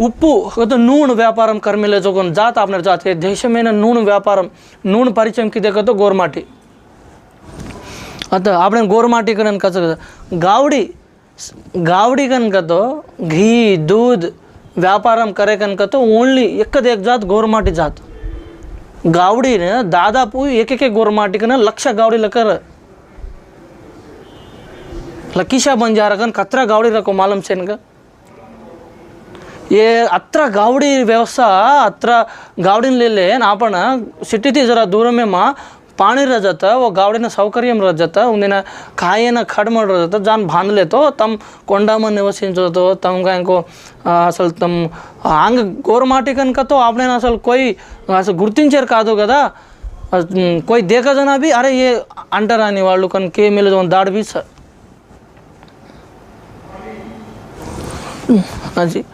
ఉప్పు నూనె వ్యాపారం కర్మిలే जो जात आपने जात है देश में नून व्यापारम नून परिचय की देखो तो गोरमाटी आता आपने गोरमाटी कन कसं गावड़ी गावड़ी कन का तो घी दूध व्यापारम करे कन का तो ओनली एक जात गोरमाटी जात गावड़ी ने दादापू एक गोरमाटी कन लक्ष गावड़ी लकर लकीशा बंजारा कन कतरा गावड़ी रखो मालूम सेन का ये अत्र गावड़ी व्यवस्था अत्र गावड़ी ले ले आपण सिटी थी जरा दूर में माँ पानी रह जाता वो गावड़ी ना सौकर्य रह जाता उन्हें ना खाए ना खड़मड़ रह जाता जान बांध ले तो तम कोंडा में निवसिंचो तो तम का इनको असल तम आंग गोरमाटिकन का तो आपने ना असल कोई असल गुर्तिंचर का दो कदा कोई देखा जना भी अरे ये अंटरानी वालों कन के मिले जो दाढ़ भी हाँ जी